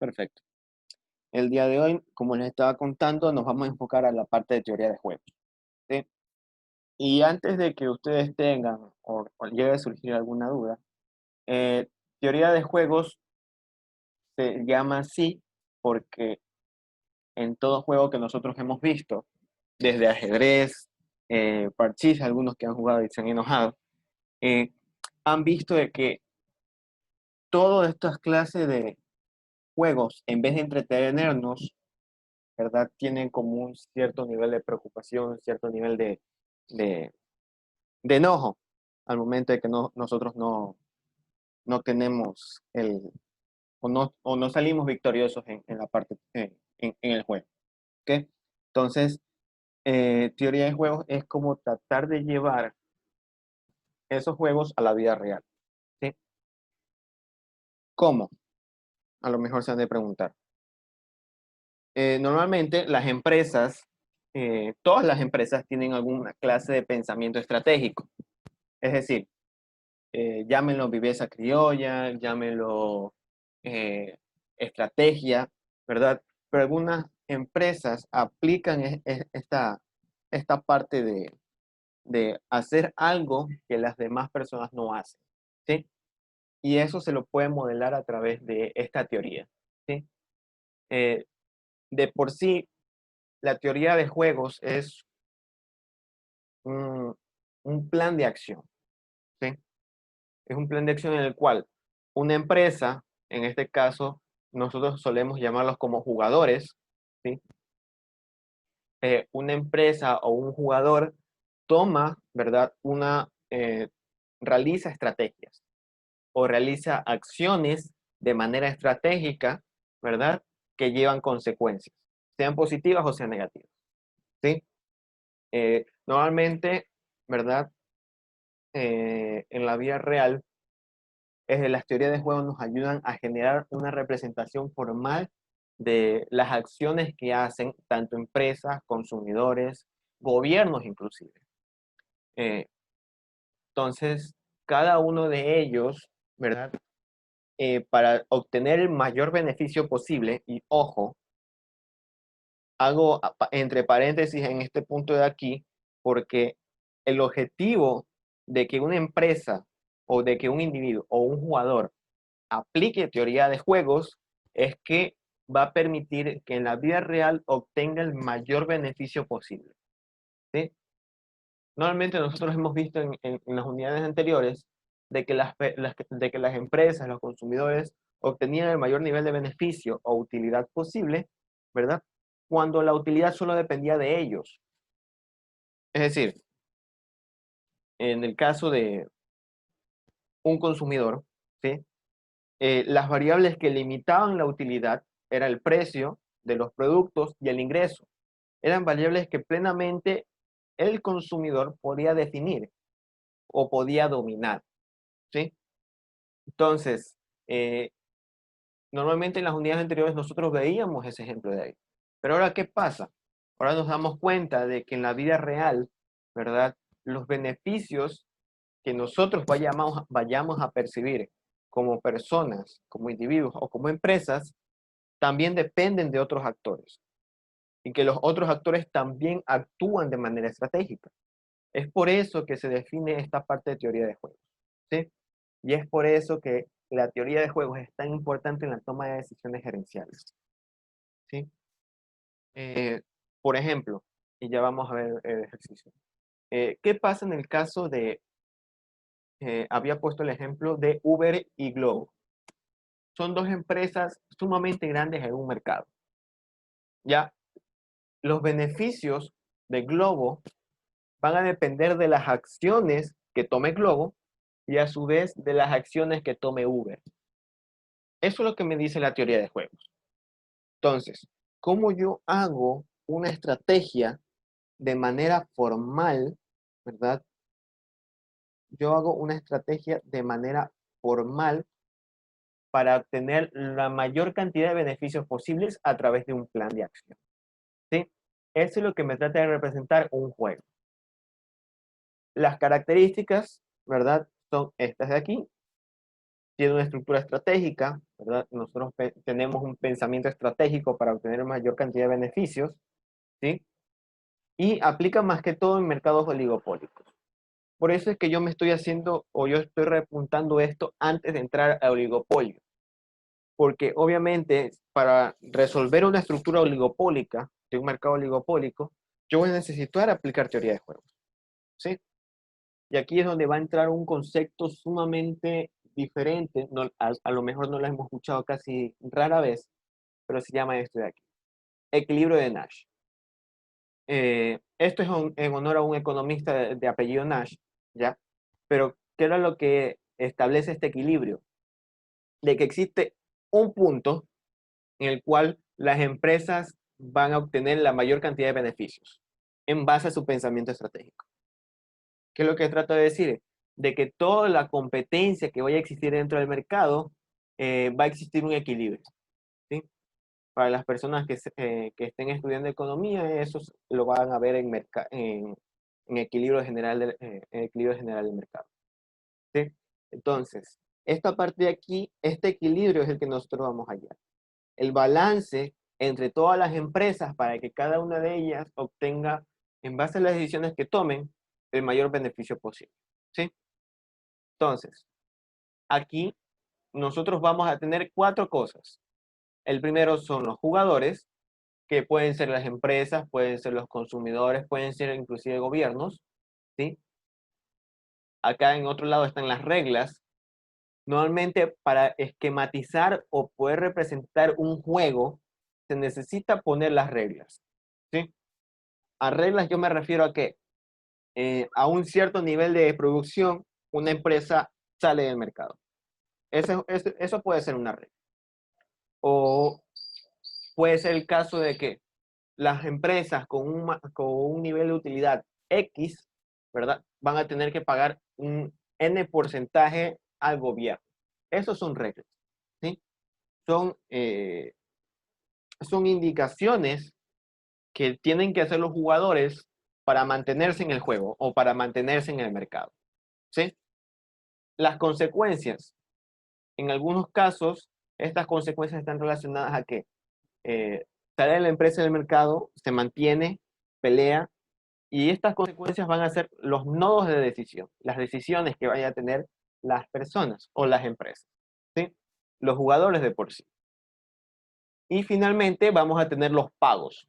Perfecto. El día de hoy, como les estaba contando, nos vamos a enfocar a la parte de teoría de juegos, ¿sí? Y antes de que ustedes tengan o llegue a surgir alguna duda, eh, teoría de juegos se llama así porque en todo juego que nosotros hemos visto, desde ajedrez, parchís, algunos que han jugado y se han enojado, eh, han visto de que todas estas clases de juegos, en vez de entretenernos, ¿verdad? Tienen como un cierto nivel de preocupación, cierto nivel de, de enojo al momento de que nosotros no tenemos o no salimos victoriosos en la parte, en el juego, ¿ok? Entonces, teoría de juegos es como tratar de llevar esos juegos a la vida real, ¿sí? ¿Cómo? A lo mejor se han de preguntar. Normalmente las empresas, todas las empresas tienen alguna clase de pensamiento estratégico. Es decir, llámenlo viveza criolla, llámenlo estrategia, ¿verdad? Pero algunas empresas aplican esta parte de hacer algo que las demás personas no hacen, ¿sí? Y eso se lo puede modelar a través de esta teoría, ¿sí? Eh, de por sí, la teoría de juegos es un, un plan de acción, ¿sí? Es un plan de acción en el cual una empresa, en este caso, nosotros solemos llamarlos como jugadores, ¿sí? Una empresa o un jugador toma, ¿verdad? Realiza estrategias o realiza acciones de manera estratégica, ¿verdad? Que llevan consecuencias, sean positivas o sean negativas, ¿sí? Normalmente, ¿verdad? En la vida real, las teorías de juego nos ayudan a generar una representación formal de las acciones que hacen tanto empresas, consumidores, gobiernos inclusive. Eh, entonces, cada uno de ellos, ¿verdad? Para obtener el mayor beneficio posible, y ojo, hago entre paréntesis en este punto de aquí, porque el objetivo de que una empresa o de que un individuo o un jugador aplique teoría de juegos es que va a permitir que en la vida real obtenga el mayor beneficio posible, ¿sí? Normalmente nosotros hemos visto en las unidades anteriores de que de que las empresas, los consumidores, obtenían el mayor nivel de beneficio o utilidad posible, ¿verdad? Cuando la utilidad solo dependía de ellos. Es decir, en el caso de un consumidor, ¿sí? Las variables que limitaban la utilidad era el precio de los productos y el ingreso. Eran variables que plenamente el consumidor podía definir o podía dominar, ¿sí? Entonces, normalmente en las unidades anteriores nosotros veíamos ese ejemplo de ahí. Pero ahora, ¿qué pasa? Ahora nos damos cuenta de que en la vida real, ¿verdad? Los beneficios que nosotros vayamos a percibir como personas, como individuos o como empresas, también dependen de otros actores. Y que los otros actores también actúan de manera estratégica. Es por eso que se define esta parte de teoría de juegos, ¿sí? Y es por eso que la teoría de juegos es tan importante en la toma de decisiones gerenciales, ¿sí? Eh, por ejemplo, y ya vamos a ver el ejercicio. ¿Qué pasa en el caso había puesto el ejemplo de Uber y Globo? Son dos empresas sumamente grandes en un mercado. Ya, los beneficios de Globo van a depender de las acciones que tome Globo y a su vez de las acciones que tome Uber. Eso es lo que me dice la teoría de juegos. Entonces, ¿cómo yo hago una estrategia de manera formal, verdad? Yo hago una estrategia de manera formal para obtener la mayor cantidad de beneficios posibles a través de un plan de acción, ¿sí? Eso es lo que me trata de representar un juego. Las características, ¿verdad? Son estas de aquí. tiene una estructura estratégica, ¿verdad? Nosotros tenemos un pensamiento estratégico para obtener mayor cantidad de beneficios, ¿sí? Y aplica más que todo en mercados oligopólicos. Por eso es que yo me estoy haciendo, o yo estoy repuntando esto antes de entrar a oligopolio. Porque obviamente para resolver una estructura oligopólica, de un mercado oligopólico, yo voy a necesitar aplicar teoría de juegos, ¿sí? Y aquí es donde va a entrar un concepto sumamente diferente, no, a lo mejor no lo hemos escuchado casi rara vez, pero se llama esto de aquí, equilibrio de Nash. Esto es en honor a un economista de apellido Nash, ¿ya? Pero, ¿qué era lo que establece este equilibrio? De que existe un punto en el cual las empresas van a obtener la mayor cantidad de beneficios en base a su pensamiento estratégico. ¿Qué es lo que trato de decir? De que toda la competencia que vaya a existir dentro del mercado va a existir un equilibrio, ¿sí? Para las personas que estén estudiando economía, eso lo van a ver en equilibrio general en equilibrio general del mercado, ¿sí? Entonces, esta parte de aquí, este equilibrio es el que nosotros vamos a hallar. El balance entre todas las empresas para que cada una de ellas obtenga, en base a las decisiones que tomen, el mayor beneficio posible, ¿sí? Entonces, aquí nosotros vamos a tener cuatro cosas. El primero son los jugadores, que pueden ser las empresas, pueden ser los consumidores, pueden ser inclusive gobiernos, ¿sí? Acá en otro lado están las reglas. Normalmente para esquematizar o poder representar un juego, se necesita poner las reglas, ¿sí? A reglas yo me refiero a que a un cierto nivel de producción, una empresa sale del mercado. Eso puede ser una regla. O puede ser el caso de que las empresas con un nivel de utilidad X, ¿verdad? Van a tener que pagar un N porcentaje al gobierno. Esos son reglas, ¿sí? Son, son indicaciones que tienen que hacer los jugadores para mantenerse en el juego o para mantenerse en el mercado, ¿sí? Las consecuencias, en algunos casos, estas consecuencias están relacionadas a que sale la empresa del mercado, se mantiene, pelea, y estas consecuencias van a ser los nodos de decisión, las decisiones que vayan a tener las personas o las empresas, ¿sí? Los jugadores de por sí. Y finalmente vamos a tener los pagos.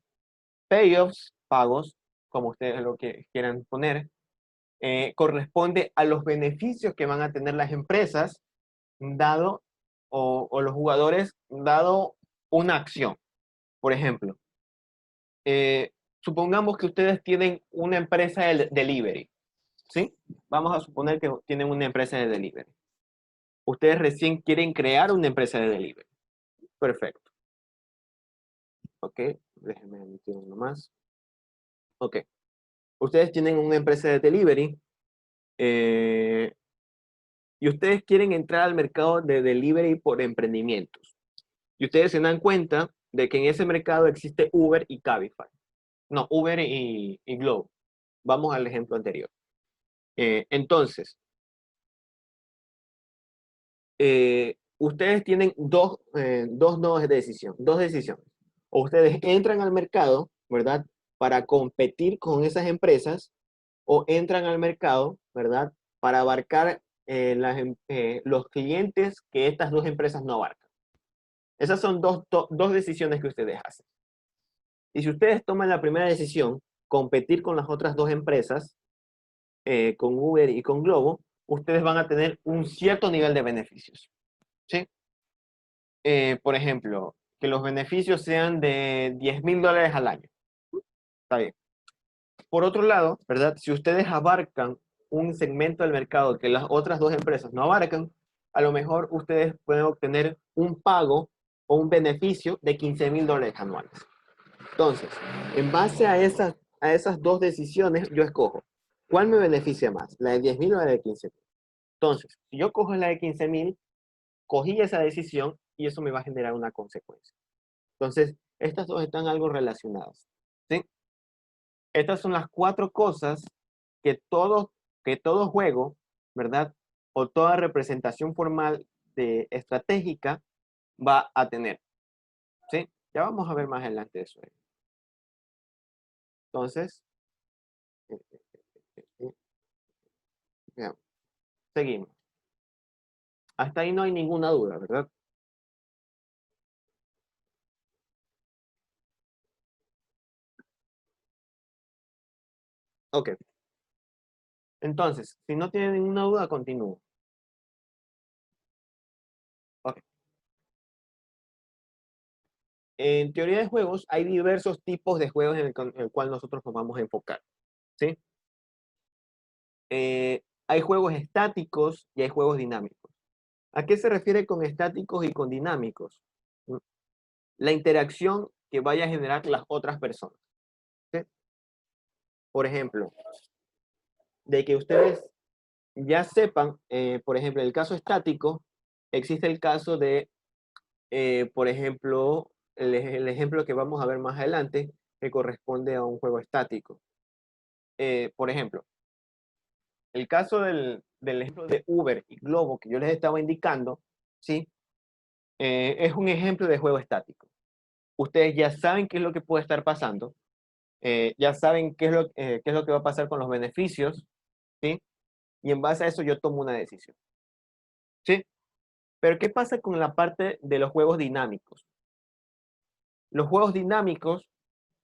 Payoffs, pagos, como ustedes lo que quieran poner, corresponde a los beneficios que van a tener las empresas dado o los jugadores dado una acción. Por ejemplo, supongamos que ustedes tienen una empresa de delivery, ¿sí? Vamos a suponer que tienen una empresa de delivery. Ustedes recién quieren crear una empresa de delivery. Perfecto. Ok, déjenme emitir uno más. Ok. Ustedes tienen una empresa de delivery eh, y ustedes quieren entrar al mercado de delivery por emprendimientos. Y ustedes se dan cuenta de que en ese mercado existe Uber y Cabify. No, Uber y Glovo. Vamos al ejemplo anterior. Entonces, ustedes tienen dos nodos de decisión, dos decisiones. O ustedes entran al mercado, ¿verdad? Para competir con esas empresas, o entran al mercado, ¿verdad? Para abarcar los clientes que estas dos empresas no abarcan. Esas son dos decisiones que ustedes hacen. Y si ustedes toman la primera decisión, competir con las otras dos empresas, con Uber y con Globo, ustedes van a tener un cierto nivel de beneficios, ¿sí? Por ejemplo, que los beneficios sean de $10,000 al año. Está bien. Por otro lado, ¿verdad? Si ustedes abarcan un segmento del mercado que las otras dos empresas no abarcan, a lo mejor ustedes pueden obtener un pago o un beneficio de $15,000 anuales. Entonces, en base a esas dos decisiones, yo escojo, ¿cuál me beneficia más? ¿La de 10,000 o la de 15,000? Entonces, si yo cojo la de 15,000, cogí esa decisión y eso me va a generar una consecuencia. Entonces, estas dos están algo relacionadas, ¿sí? Estas son las cuatro cosas que todo juego, ¿verdad? O toda representación formal de estratégica va a tener. ¿Sí? Ya vamos a ver más adelante eso. Entonces, eh, eh, veamos. Seguimos. Hasta ahí no hay ninguna duda, ¿verdad? Ok. Entonces, si no tienen ninguna duda, continúo. Ok. En teoría de juegos hay diversos tipos de juegos en el cual nosotros nos vamos a enfocar. ¿Sí? Hay juegos estáticos y hay juegos dinámicos. ¿A qué se refiere con estáticos y con dinámicos? ¿Mm? La interacción que vaya a generar las otras personas. ¿Sí? Por ejemplo, de que ustedes ya sepan, por ejemplo, en el caso estático, existe el caso de, por ejemplo, el ejemplo que vamos a ver más adelante, que corresponde a un juego estático. Por ejemplo, el caso del ejemplo de Uber y Globo que yo les estaba indicando, ¿sí? Es un ejemplo de juego estático. Ustedes ya saben qué es lo que puede estar pasando, ya saben qué es lo que va a pasar con los beneficios, ¿sí? Y en base a eso yo tomo una decisión, ¿sí? Pero ¿qué pasa con la parte de los juegos dinámicos? Los juegos dinámicos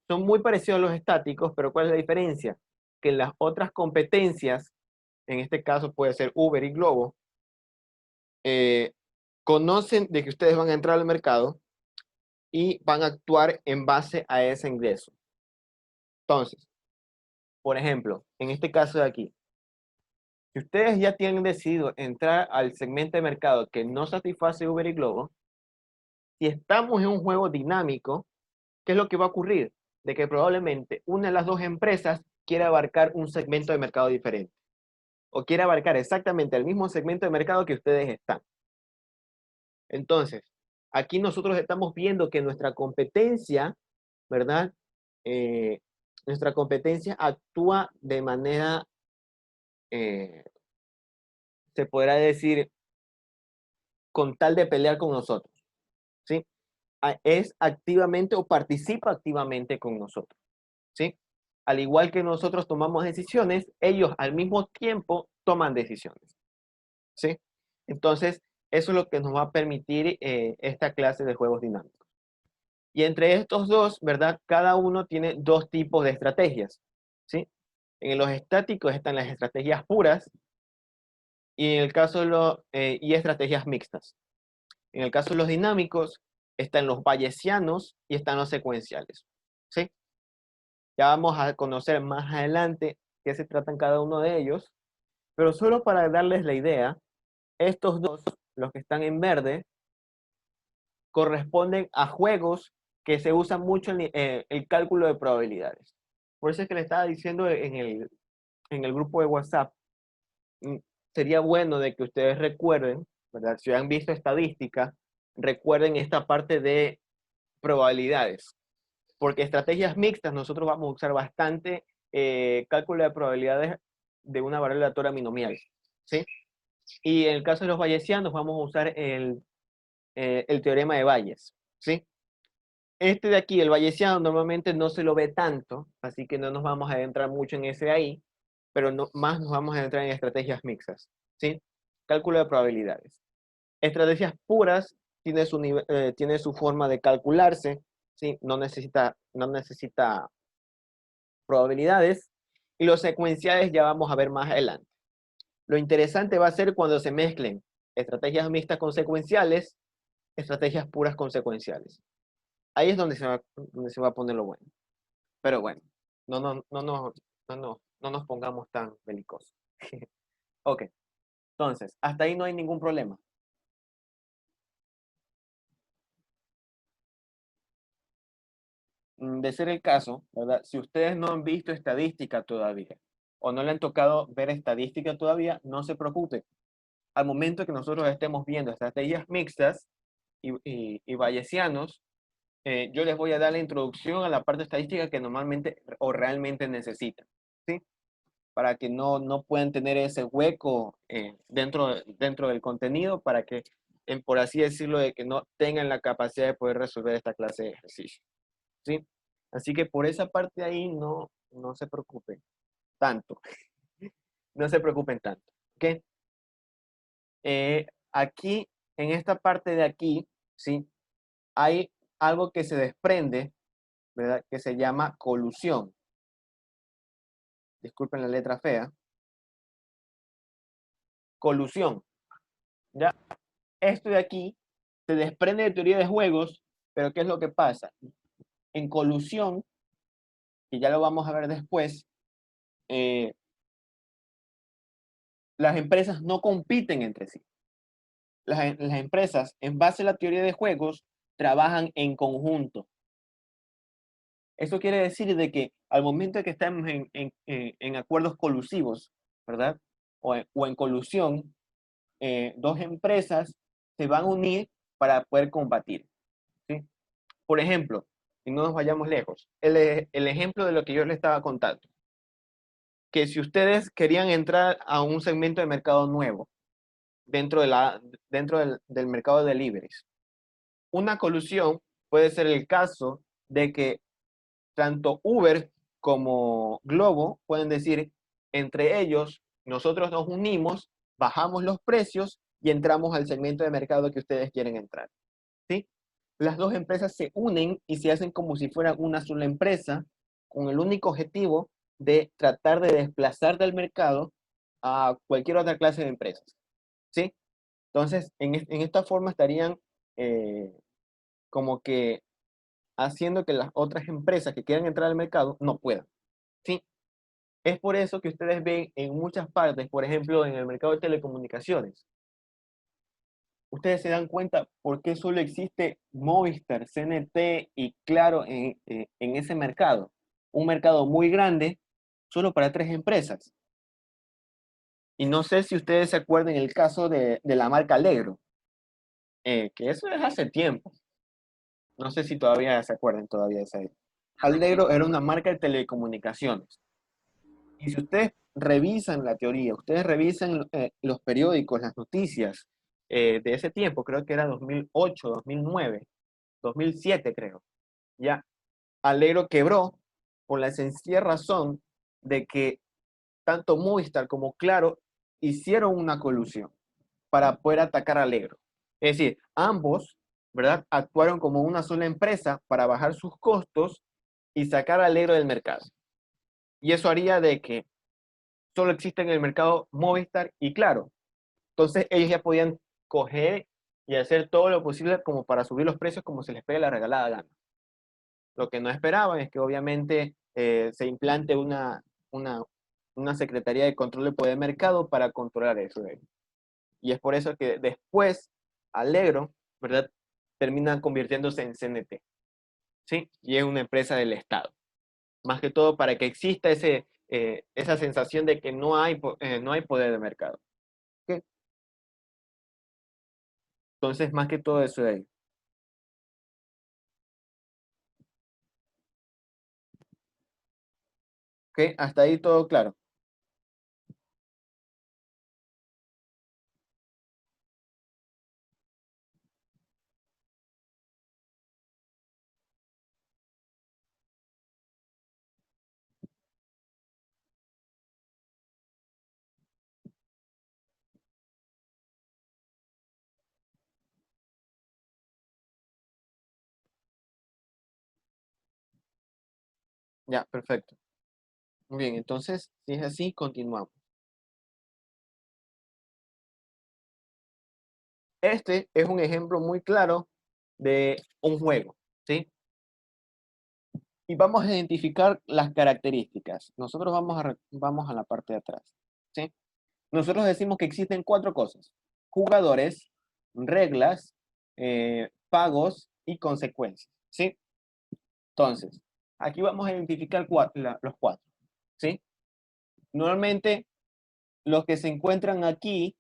son muy parecidos a los estáticos, pero ¿cuál es la diferencia? Que en las otras competencias, en este caso puede ser Uber y Globo, eh, conocen de que ustedes van a entrar al mercado y van a actuar en base a ese ingreso. Entonces, por ejemplo, en este caso de aquí, si ustedes ya tienen decidido entrar al segmento de mercado que no satisface Uber y Globo, si estamos en un juego dinámico, ¿qué es lo que va a ocurrir? De que probablemente una de las dos empresas quiera abarcar un segmento de mercado diferente o quiera abarcar exactamente el mismo segmento de mercado que ustedes están. Entonces, aquí nosotros estamos viendo que nuestra competencia, ¿verdad? Eh, Nuestra competencia actúa de manera, eh, se podrá decir, con tal de pelear con nosotros, ¿sí? Es activamente o participa activamente con nosotros, ¿sí? Al igual que nosotros tomamos decisiones, ellos al mismo tiempo toman decisiones, ¿sí? Entonces, eso es lo que nos va a permitir esta clase de juegos dinámicos. Y entre estos dos, ¿verdad? Cada uno tiene dos tipos de estrategias, ¿sí? En los estáticos están las estrategias puras y en el caso de y estrategias mixtas. En el caso de los dinámicos están los bayesianos y están los secuenciales, ¿sí? Ya vamos a conocer más adelante qué se tratan cada uno de ellos, pero solo para darles la idea, estos dos, los que están en verde, corresponden a juegos que se usan mucho en el cálculo de probabilidades. Por eso es que le estaba diciendo en el grupo de WhatsApp, mm, sería bueno de que ustedes recuerden, ¿verdad? Si han visto estadística, recuerden esta parte de probabilidades, porque estrategias mixtas nosotros vamos a usar bastante cálculo de probabilidades de una variable aleatoria binomial, ¿sí? Y en el caso de los bayesianos vamos a usar el teorema de Bayes, ¿sí? Este de aquí, el bayesiano, normalmente no se lo ve tanto, así que no nos vamos a adentrar mucho en ese ahí, pero no, más nos vamos a entrar en estrategias mixtas, ¿sí? Cálculo de probabilidades. Estrategias puras tiene su forma de calcularse, ¿sí? No necesita probabilidades. Y los secuenciales ya vamos a ver más adelante. Lo interesante va a ser cuando se mezclen estrategias mixtas con secuenciales, estrategias puras con secuenciales. Ahí es donde se va a poner lo bueno. Pero bueno, no nos pongamos tan belicosos. Ok, entonces, hasta ahí no hay ningún problema. De ser el caso, ¿verdad? Si ustedes no han visto estadística todavía o no le han tocado ver estadística todavía, no se preocupen. Al momento que nosotros estemos viendo estrategias mixtas y bayesianos, yo les voy a dar la introducción a la parte estadística que normalmente o realmente necesitan, ¿sí? Para que no puedan tener ese hueco dentro del contenido, para que por así decirlo, de que no tengan la capacidad de poder resolver esta clase de ejercicio, ¿sí? Así que por esa parte ahí no se preocupen tanto, no se preocupen tanto, ¿ok? Aquí, en esta parte de aquí, ¿sí? Hay algo que se desprende, ¿verdad? Que se llama colusión. Disculpen la letra fea. Colusión, ¿ya? Esto de aquí se desprende de teoría de juegos, pero ¿qué es lo que pasa? En colusión, y ya lo vamos a ver después, eh, las empresas no compiten entre sí. Las empresas, en base a la teoría de juegos, trabajan en conjunto. Eso quiere decir de que al momento de que estamos en acuerdos colusivos, ¿verdad? O en colusión, dos empresas se van a unir para poder combatir, ¿sí? Por ejemplo, y no nos vayamos lejos, el ejemplo de lo que yo les estaba contando, que si ustedes querían entrar a un segmento de mercado nuevo dentro del mercado de deliveries, una colusión puede ser el caso de que tanto Uber como Globo pueden decir, entre ellos, nosotros nos unimos, bajamos los precios y entramos al segmento de mercado que ustedes quieren entrar, ¿sí? Las dos empresas se unen y se hacen como si fueran una sola empresa, con el único objetivo de tratar de desplazar del mercado a cualquier otra clase de empresas, ¿sí? Entonces, en esta forma estarían eh, como que haciendo que las otras empresas que quieran entrar al mercado no puedan, ¿sí? Es por eso que ustedes ven en muchas partes, por ejemplo, en el mercado de telecomunicaciones, ustedes se dan cuenta por qué solo existe Movistar, CNT y Claro en ese mercado. Un mercado muy grande, solo para tres empresas. Y no sé si ustedes se acuerdan el caso de la marca Allegro, que eso es hace tiempo. No sé si todavía se acuerdan todavía de esa. Allegro era una marca de telecomunicaciones. Y si ustedes revisan la teoría, ustedes revisan los periódicos, las noticias de ese tiempo, creo que era 2008, 2009, 2007 creo, ya, Allegro quebró por la sencilla razón de que tanto Movistar como Claro hicieron una colusión para poder atacar a Allegro. Es decir, ambos, ¿verdad? Actuaron como una sola empresa para bajar sus costos y sacar a Allegro del mercado. Y eso haría de que solo existe en el mercado Movistar y Claro. Entonces ellos ya podían coger y hacer todo lo posible como para subir los precios como se les pegue la regalada gana. Lo que no esperaban es que obviamente se implante una, una Secretaría de Control de Poder de Mercado para controlar eso. Y es por eso que después Allegro, ¿verdad? Termina convirtiéndose en CNT, ¿sí? Y es una empresa del Estado. Más que todo para que exista esa sensación de que no hay poder de mercado. ¿Ok? Entonces, más que todo eso de ahí. ¿Ok? Hasta ahí todo claro. Ya, perfecto. Muy bien, entonces, si es así, continuamos. Este es un ejemplo muy claro de un juego, ¿sí? Y vamos a identificar las características. Nosotros vamos a la parte de atrás, ¿sí? Nosotros decimos que existen cuatro cosas: jugadores, reglas, pagos y consecuencias, ¿sí? Entonces, aquí vamos a identificar los cuatro, ¿sí? Normalmente, los que se encuentran aquí,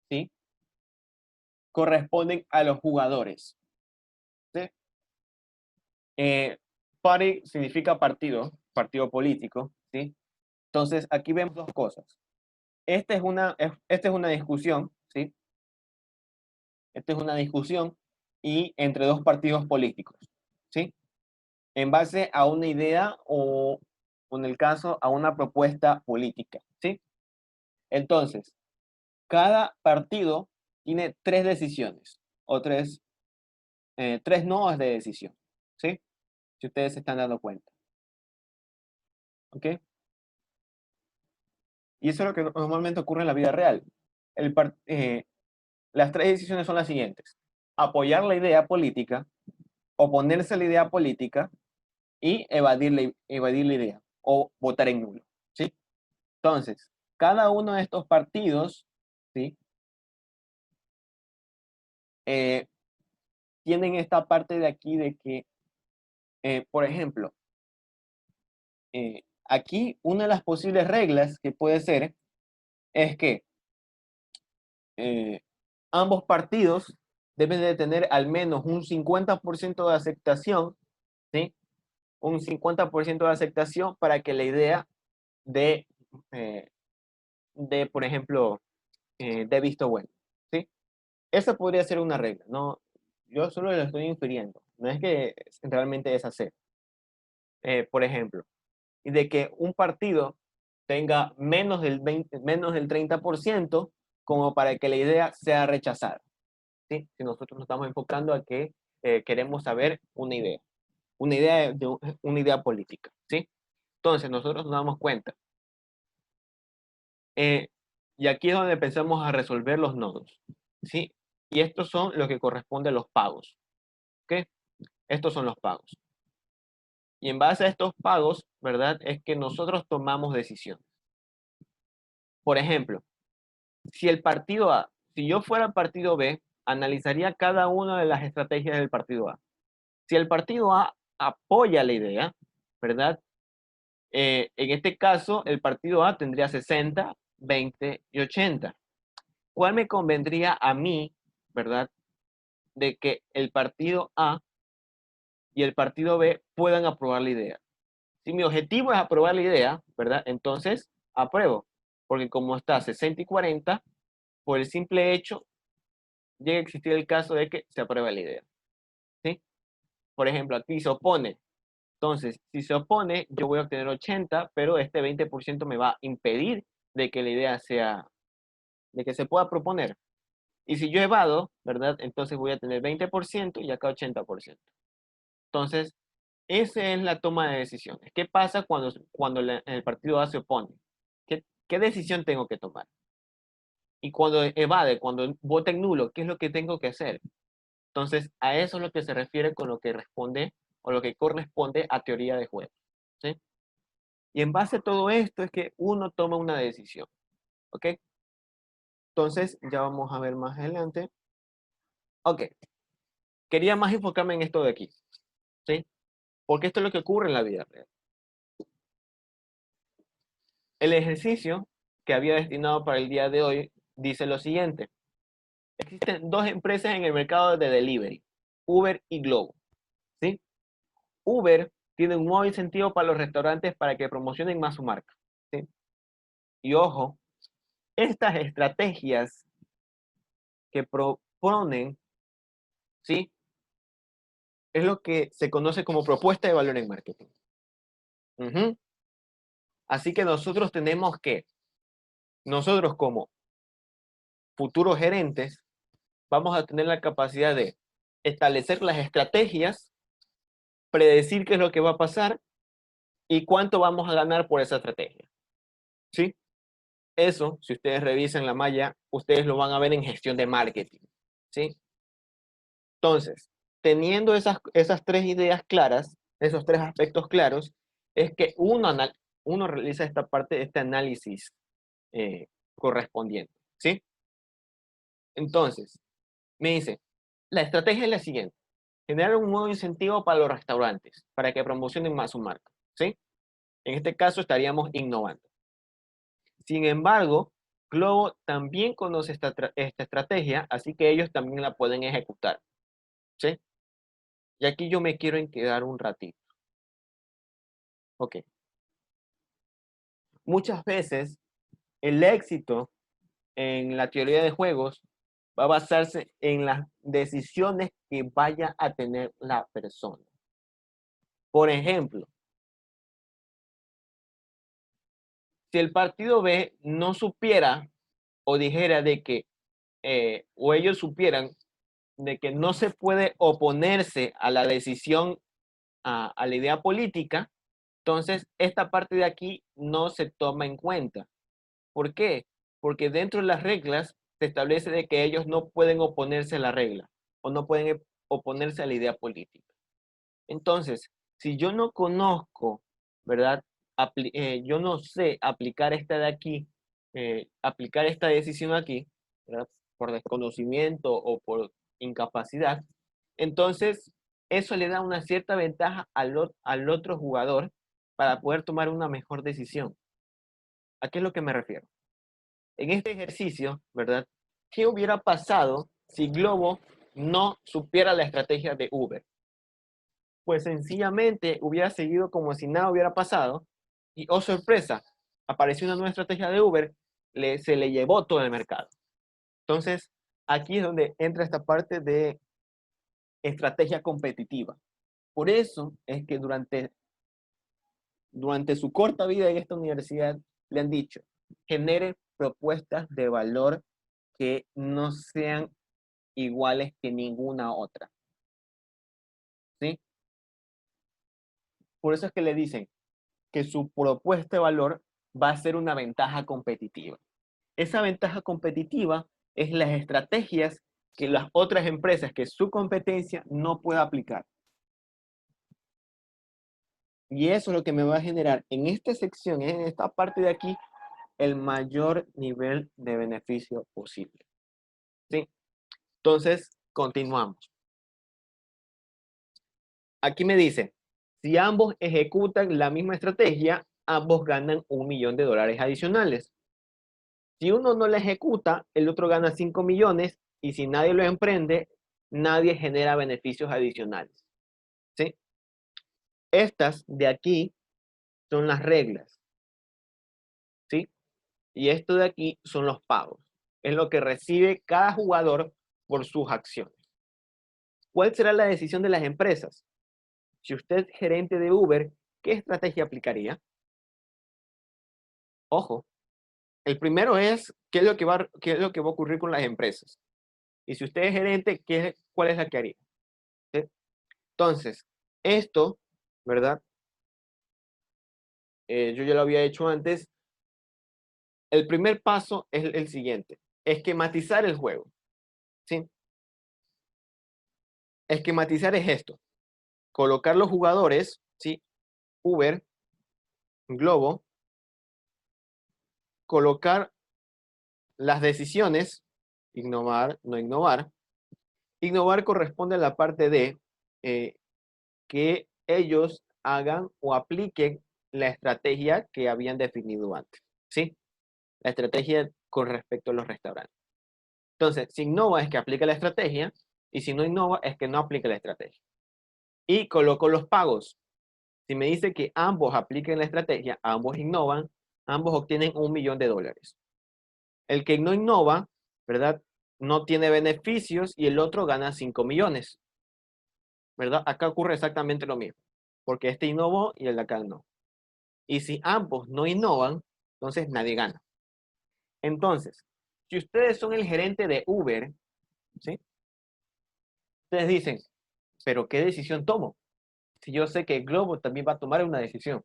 ¿sí? Corresponden a los jugadores, ¿sí? Eh, Party significa partido, partido político, ¿sí? Entonces, aquí vemos dos cosas. Esta es una discusión, ¿sí? Esta es una discusión y entre dos partidos políticos, ¿sí? En base a una idea o, en el caso, a una propuesta política, ¿sí? Entonces, cada partido tiene tres decisiones o tres nodos de decisión, ¿sí? Si ustedes se están dando cuenta, ¿ok? Y eso es lo que normalmente ocurre en la vida real. Las tres decisiones son las siguientes: apoyar la idea política, oponerse a la idea política y evadir la idea o votar en nulo, ¿sí? Entonces, cada uno de estos partidos, ¿sí? Eh, tienen esta parte de aquí de que, por ejemplo, aquí una de las posibles reglas que puede ser es que eh, ambos partidos deben de tener al menos un 50% de aceptación, ¿sí? Un 50% de aceptación para que la idea de, eh, por ejemplo, de visto bueno, ¿sí? Esa podría ser una regla, ¿no? Yo solo lo estoy infiriendo, no es que realmente es así. Por ejemplo, y de que un partido tenga menos del 30% como para que la idea sea rechazada, ¿sí? Si nosotros nos estamos enfocando a que queremos saber una idea política, ¿sí? Entonces nosotros nos damos cuenta. Eh, y aquí es donde empezamos a resolver los nodos, ¿sí? Y estos son los que corresponden a los pagos, ¿ok? Estos son los pagos. Y en base a estos pagos, ¿verdad? Es que nosotros tomamos decisiones. Por ejemplo, si el partido A, si yo fuera el partido B, analizaría cada una de las estrategias del partido A. Si el partido A apoya la idea, ¿verdad? En este caso, el partido A tendría 60, 20 y 80. ¿Cuál me convendría a mí, verdad, de que el partido A y el partido B puedan aprobar la idea? Si mi objetivo es aprobar la idea, ¿verdad? Entonces, apruebo. Porque como está 60 y 40, por el simple hecho, llega a existir el caso de que se apruebe la idea, ¿sí? Por ejemplo, aquí se opone. Entonces, si se opone, yo voy a obtener 80, pero este 20% me va a impedir de que la idea sea, de que se pueda proponer. Y si yo evado, ¿verdad? Entonces voy a tener 20% y acá 80%. Entonces, esa es la toma de decisiones. ¿Qué pasa cuando el partido A se opone? ¿Qué decisión tengo que tomar? Y cuando evade, cuando vota en nulo, ¿qué es lo que tengo que hacer? Entonces, a eso es lo que se refiere con lo que responde o lo que corresponde a teoría de juegos, ¿sí? Y en base a todo esto es que uno toma una decisión, ¿ok? Entonces, ya vamos a ver más adelante. Ok, quería más enfocarme en esto de aquí, ¿sí? Porque esto es lo que ocurre en la vida real. El ejercicio que había destinado para el día de hoy dice lo siguiente. Existen dos empresas en el mercado de delivery, Uber y Globo, ¿sí? Uber tiene un nuevo incentivo para los restaurantes para que promocionen más su marca, ¿sí? Y ojo, estas estrategias que proponen, ¿sí? Es lo que se conoce como propuesta de valor en marketing. Ujú. Así que nosotros como futuros gerentes, vamos a tener la capacidad de establecer las estrategias, predecir qué es lo que va a pasar y cuánto vamos a ganar por esa estrategia, ¿sí? Eso, si ustedes revisan la malla, ustedes lo van a ver en gestión de marketing, ¿sí? Entonces, teniendo esas tres ideas claras, esos tres aspectos claros, es que uno realiza esta parte, este análisis correspondiente, ¿sí? Entonces, me dice, la estrategia es la siguiente: generar un nuevo incentivo para los restaurantes, para que promocionen más su marca, ¿sí? En este caso estaríamos innovando. Sin embargo, Globo también conoce esta estrategia, así que ellos también la pueden ejecutar, ¿sí? Y aquí yo me quiero quedar un ratito. Ok. Muchas veces el éxito en la teoría de juegos va a basarse en las decisiones que vaya a tener la persona. Por ejemplo, si el partido B no supiera o dijera de que, o ellos supieran de que no se puede oponerse a la decisión, a la idea política, entonces esta parte de aquí no se toma en cuenta. ¿Por qué? Porque dentro de las reglas se establece de que ellos no pueden oponerse a la regla o no pueden oponerse a la idea política. Entonces, si yo no conozco, ¿verdad? Yo no sé aplicar esta de aquí, aplicar esta decisión aquí, ¿verdad? Por desconocimiento o por incapacidad, entonces eso le da una cierta ventaja al otro jugador para poder tomar una mejor decisión. ¿A qué es lo que me refiero? En este ejercicio, ¿verdad? ¿Qué hubiera pasado si Globo no supiera la estrategia de Uber? Pues sencillamente hubiera seguido como si nada hubiera pasado y, oh sorpresa, apareció una nueva estrategia de Uber, se le llevó todo el mercado. Entonces, aquí es donde entra esta parte de estrategia competitiva. Por eso es que durante su corta vida en esta universidad le han dicho, genere propuestas de valor que no sean iguales que ninguna otra. ¿Sí? Por eso es que le dicen que su propuesta de valor va a ser una ventaja competitiva. Esa ventaja competitiva es las estrategias que las otras empresas, que su competencia no puede aplicar. Y eso es lo que me va a generar en esta sección, en esta parte de aquí, el mayor nivel de beneficio posible. ¿Sí? Entonces, continuamos. Aquí me dice, si ambos ejecutan la misma estrategia, ambos ganan $1.000.000 adicionales. Si uno no la ejecuta, el otro gana 5 millones y si nadie lo emprende, nadie genera beneficios adicionales. ¿Sí? Estas de aquí son las reglas. ¿Sí? Y esto de aquí son los pagos. Es lo que recibe cada jugador por sus acciones. ¿Cuál será la decisión de las empresas? Si usted es gerente de Uber, ¿qué estrategia aplicaría? Ojo, el primero es qué es lo que qué es lo que va a ocurrir con las empresas. Y si usted es gerente, ¿cuál es la que haría? ¿Sí? Entonces, esto, ¿verdad? Yo ya lo había hecho antes. El primer paso es el siguiente, esquematizar el juego. ¿Sí? Esquematizar es esto, colocar los jugadores, ¿sí? Uber, Globo, colocar las decisiones, innovar, no innovar. Innovar corresponde a la parte de que ellos hagan o apliquen la estrategia que habían definido antes, ¿sí? La estrategia con respecto a los restaurantes. Entonces, si innova es que aplica la estrategia y si no innova es que no aplica la estrategia. Y coloco los pagos. Si me dice que ambos apliquen la estrategia, ambos innovan, ambos obtienen $1.000.000. El que no innova, ¿verdad? No tiene beneficios y el otro gana 5 millones, ¿verdad? Acá ocurre exactamente lo mismo, porque este innovó y el de acá no. Y si ambos no innovan, entonces nadie gana. Entonces, si ustedes son el gerente de Uber, ¿sí? Ustedes dicen, pero ¿qué decisión tomo? Si yo sé que Globo también va a tomar una decisión.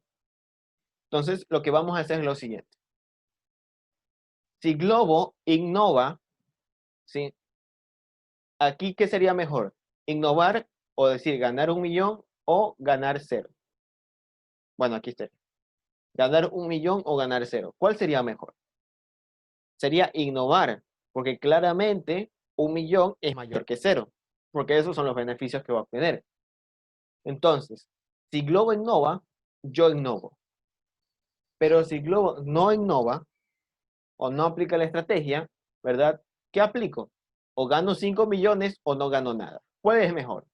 Entonces, lo que vamos a hacer es lo siguiente. Si Globo innova, ¿sí? Aquí, ¿qué sería mejor? Innovar o decir ganar 1.000.000 o ganar cero. Bueno, aquí está. Ganar 1.000.000 o ganar cero. ¿Cuál sería mejor? Sería innovar, porque claramente 1.000.000 es mayor que cero, porque esos son los beneficios que va a obtener. Entonces, si Globo innova, yo innovo. Pero si Globo no innova o no aplica la estrategia, ¿verdad? ¿Qué aplico? O gano 5 millones o no gano nada. ¿Cuál es mejor?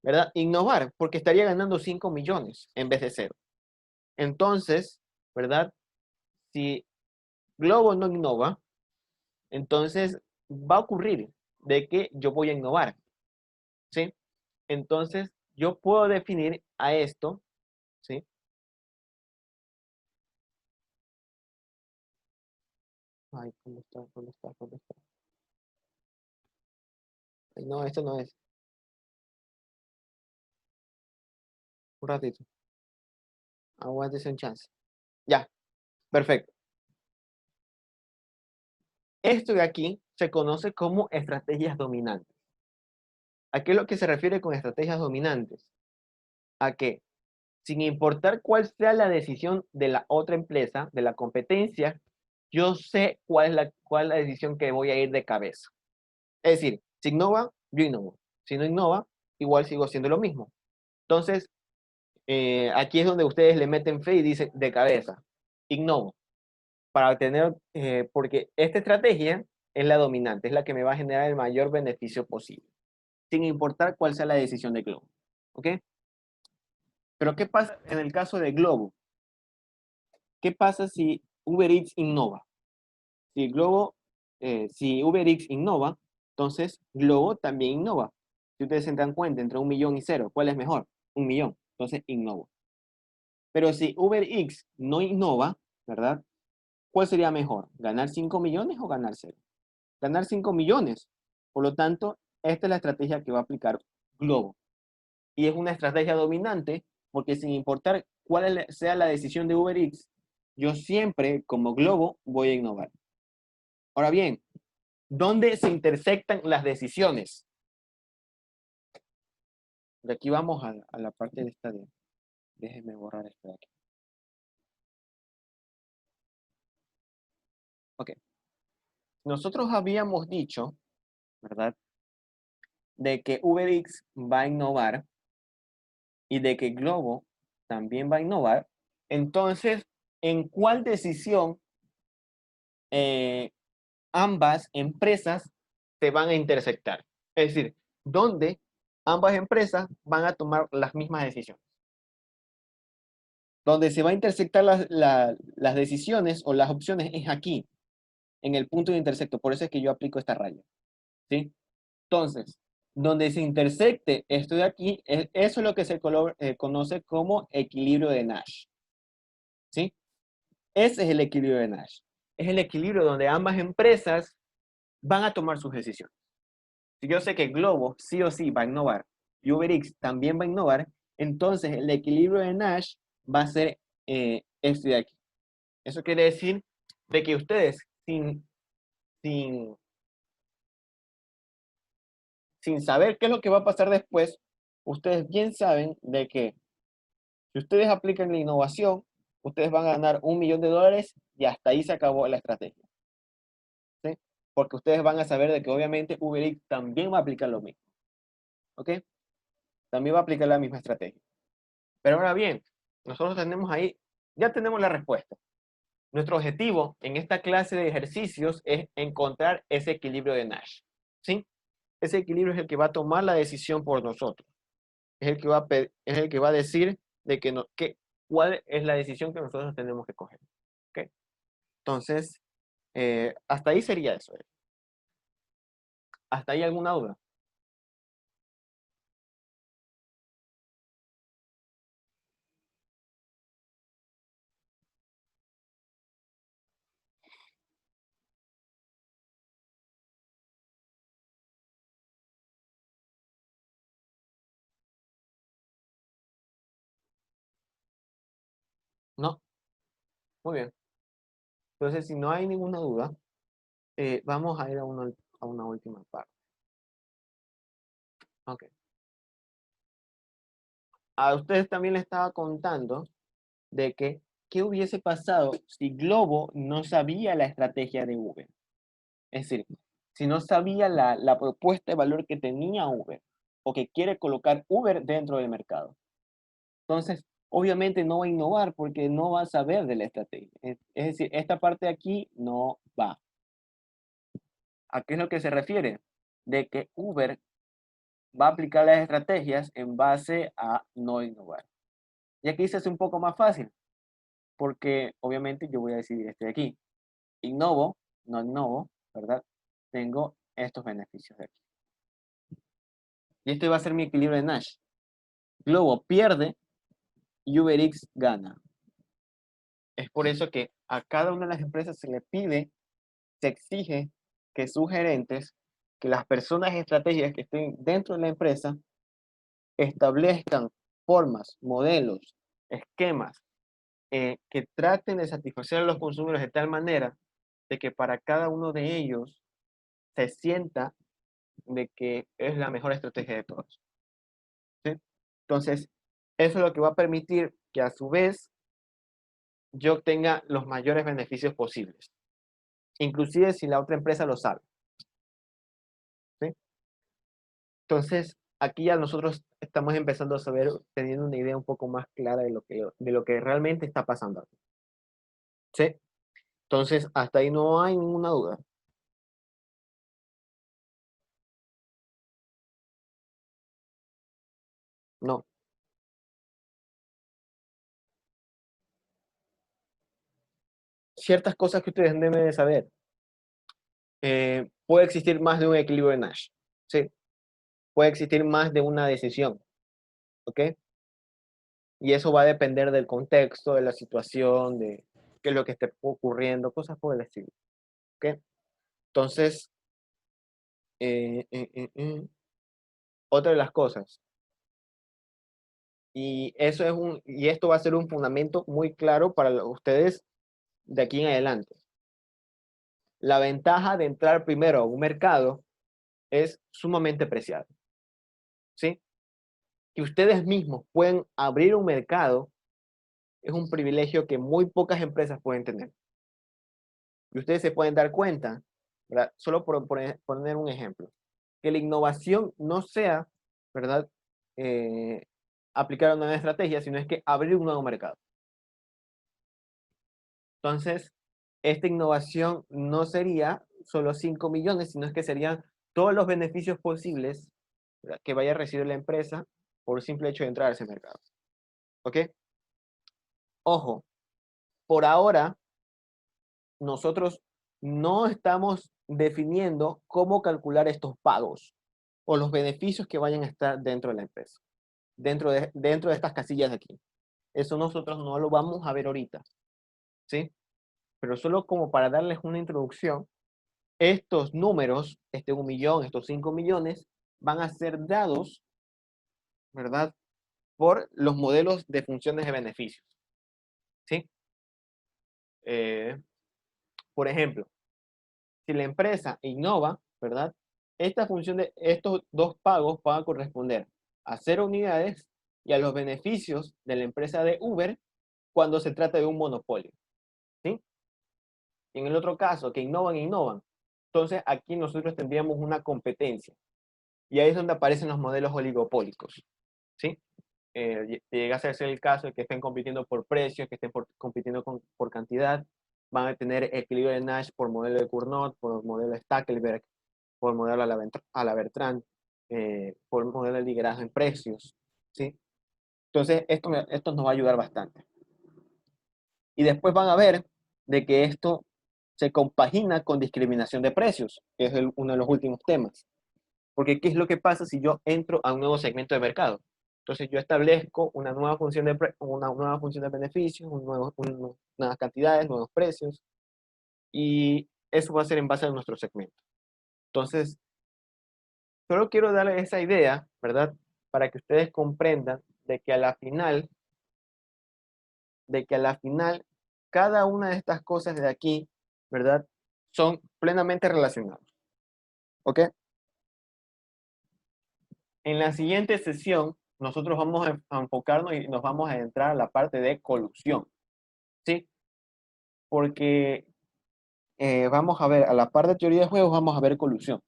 ¿Verdad? Innovar, porque estaría ganando 5 millones en vez de cero. Entonces, ¿verdad? Si Globo no innova, entonces va a ocurrir de que yo voy a innovar, ¿sí? Entonces, yo puedo definir a esto, ¿sí? Ay, ¿cómo está? ¿Dónde está? ¿Dónde está? Ay, no, esto no es. Un ratito. Aguántese un chance. Ya, perfecto. Esto de aquí se conoce como estrategias dominantes. ¿A qué es lo que se refiere con estrategias dominantes? A que, sin importar cuál sea la decisión de la otra empresa, de la competencia, yo sé cuál es la decisión que voy a ir de cabeza. Es decir, si innova, yo innovo. Si no innova, igual sigo haciendo lo mismo. Entonces, aquí es donde ustedes le meten fe y dicen de cabeza, innovo, para tener, porque esta estrategia es la dominante, es la que me va a generar el mayor beneficio posible, sin importar cuál sea la decisión de Globo. ¿Ok? Pero ¿qué pasa en el caso de Globo? ¿Qué pasa si Uber Eats innova? Si Globo, si Uber Eats innova, entonces Globo también innova. Si ustedes se dan cuenta, entre 1 millón y 0, ¿cuál es mejor? 1 millón. Entonces innovo. Pero si Uber Eats no innova, ¿verdad? ¿Cuál sería mejor? ¿Ganar 5 millones o ganar 0? Ganar 5 millones. Por lo tanto, esta es la estrategia que va a aplicar Globo. Y es una estrategia dominante porque sin importar cuál sea la decisión de Uber Eats, yo siempre, como Globo, voy a innovar. Ahora bien, ¿dónde se intersectan las decisiones? De aquí vamos a la parte de esta de... Déjenme borrar esto de aquí. Ok. Nosotros habíamos dicho, ¿verdad? De que Uber Eats va a innovar y de que Globo también va a innovar. Entonces, ¿en cuál decisión eh, ambas empresas se van a intersectar? Es decir, ¿dónde ambas empresas van a tomar las mismas decisiones? Donde se va a intersectar las decisiones o las opciones es aquí, en el punto de intersecto. Por eso es que yo aplico esta raya. ¿Sí? Entonces, donde se intersecte esto de aquí, eso es lo que se conoce como equilibrio de Nash. ¿Sí? Ese es el equilibrio de Nash. Es el equilibrio donde ambas empresas van a tomar sus decisiones. Si yo sé que Globo sí o sí va a innovar y Uber Eats también va a innovar, entonces el equilibrio de Nash va a ser este de aquí. Eso quiere decir de que ustedes, sin, sin saber qué es lo que va a pasar después, ustedes bien saben de que si ustedes aplican la innovación, ustedes van a ganar $1 millón y hasta ahí se acabó la estrategia. ¿Sí? Porque ustedes van a saber de que obviamente Uber Eats también va a aplicar lo mismo. ¿Ok? También va a aplicar la misma estrategia. Pero ahora bien, nosotros tenemos ahí, ya tenemos la respuesta. Nuestro objetivo en esta clase de ejercicios es encontrar ese equilibrio de Nash. ¿Sí? Ese equilibrio es el que va a tomar la decisión por nosotros. Es el que es el que va a decir de cuál es la decisión que nosotros tenemos que coger. ¿Ok? Entonces, hasta ahí sería eso. ¿Hasta ahí alguna duda? No, muy bien. Entonces, si no hay ninguna duda, vamos a ir a una última parte. Ok. A ustedes también les estaba contando de que qué hubiese pasado si Globo no sabía la estrategia de Uber. Es decir, si no sabía la propuesta de valor que tenía Uber o que quiere colocar Uber dentro del mercado. Entonces, obviamente no va a innovar porque no va a saber de la estrategia. Es decir, esta parte de aquí no va. ¿A qué es lo que se refiere? De que Uber va a aplicar las estrategias en base a no innovar. Y aquí se hace un poco más fácil, porque obviamente yo voy a decidir este de aquí. Innovo, no innovo, ¿verdad? tengo estos beneficios de aquí. Y este va a ser mi equilibrio de Nash. Globo pierde y UberX gana. Es por eso que a cada una de las empresas se le pide, se exige que sus gerentes, que las personas estratégicas que estén dentro de la empresa, establezcan formas, modelos, esquemas, que traten de satisfacer a los consumidores de tal manera de que para cada uno de ellos se sienta de que es la mejor estrategia de todos. ¿Sí? Entonces, eso es lo que va a permitir que a su vez yo obtenga los mayores beneficios posibles, inclusive si la otra empresa lo sabe. ¿Sí? Entonces, aquí ya nosotros estamos empezando a saber, teniendo una idea un poco más clara de lo que realmente está pasando. ¿Sí? Entonces, hasta ahí no hay ninguna duda. No. Ciertas cosas que ustedes deben de saber. Puede existir más de un equilibrio de Nash. ¿Sí? Puede existir más de una decisión. ¿Ok? Y eso va a depender del contexto, de la situación, de qué es lo que esté ocurriendo, cosas por el estilo. ¿Ok? Entonces, eh, eh, eh, eh, otra de las cosas, y esto va a ser un fundamento muy claro para ustedes de aquí en adelante. La ventaja de entrar primero a un mercado es sumamente preciada. ¿Sí? Que ustedes mismos pueden abrir un mercado es un privilegio que muy pocas empresas pueden tener. Y ustedes se pueden dar cuenta, ¿verdad? Solo por poner un ejemplo, que la innovación no sea, ¿verdad? Eh, aplicar una nueva estrategia, sino es que abrir un nuevo mercado. Entonces, esta innovación no sería solo 5 millones, sino es que serían todos los beneficios posibles, ¿verdad?, que vaya a recibir la empresa por el simple hecho de entrar a ese mercado. ¿Ok? Ojo, por ahora nosotros no estamos definiendo cómo calcular estos pagos o los beneficios que vayan a estar dentro de la empresa, dentro de estas casillas de aquí. Eso nosotros no lo vamos a ver ahorita, ¿sí? Pero solo como para darles una introducción, estos números, este 1 millón, estos 5 millones, van a ser dados, ¿verdad?, por los modelos de funciones de beneficios, ¿sí? Eh, por ejemplo, si la empresa innova, ¿verdad? Esta función de estos dos pagos van a corresponder a 0 unidades y a los beneficios de la empresa de Uber cuando se trata de un monopolio, ¿sí? Y en el otro caso, que innovan, entonces aquí nosotros tendríamos una competencia. Y ahí es donde aparecen los modelos oligopólicos, ¿sí? Llega a ser el caso de que estén compitiendo por precios, que estén compitiendo por cantidad, van a tener equilibrio de Nash por modelo de Cournot, por modelo de Stackelberg, por modelo a la Bertrand, por modelo de liderazgo en precios, ¿sí? Entonces, esto nos va a ayudar bastante. Y después van a ver de que esto se compagina con discriminación de precios, que es uno de los últimos temas. Porque, ¿qué es lo que pasa si yo entro a un nuevo segmento de mercado? Entonces, yo establezco una nueva función una nueva función de beneficios, nuevas cantidades, nuevos precios, y eso va a ser en base a nuestro segmento. Entonces, solo quiero darles esa idea, ¿verdad? Para que ustedes comprendan de que a la final, cada una de estas cosas de aquí, ¿verdad? Son plenamente relacionadas. ¿Ok? En la siguiente sesión, nosotros vamos a enfocarnos y nos vamos a entrar a la parte de colusión, ¿sí? Porque vamos a ver, a la parte de teoría de juegos, vamos a ver colusión.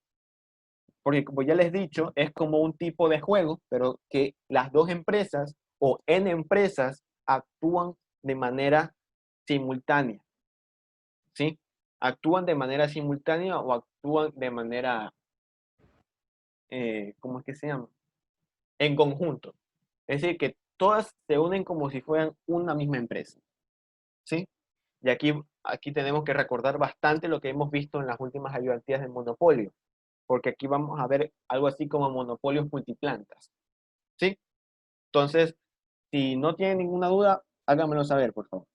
Porque como ya les he dicho, es como un tipo de juego, pero que las dos empresas o N empresas actúan de manera simultánea, ¿sí? Actúan de manera simultánea o actúan de manera, ¿cómo es que se llama? En conjunto. Es decir, que todas se unen como si fueran una misma empresa, ¿sí? Y aquí tenemos que recordar bastante lo que hemos visto en las últimas ayudantías del monopolio, porque aquí vamos a ver algo así como monopolios multiplantas, ¿sí? Entonces, si no tienen ninguna duda, háganmelo saber, por favor.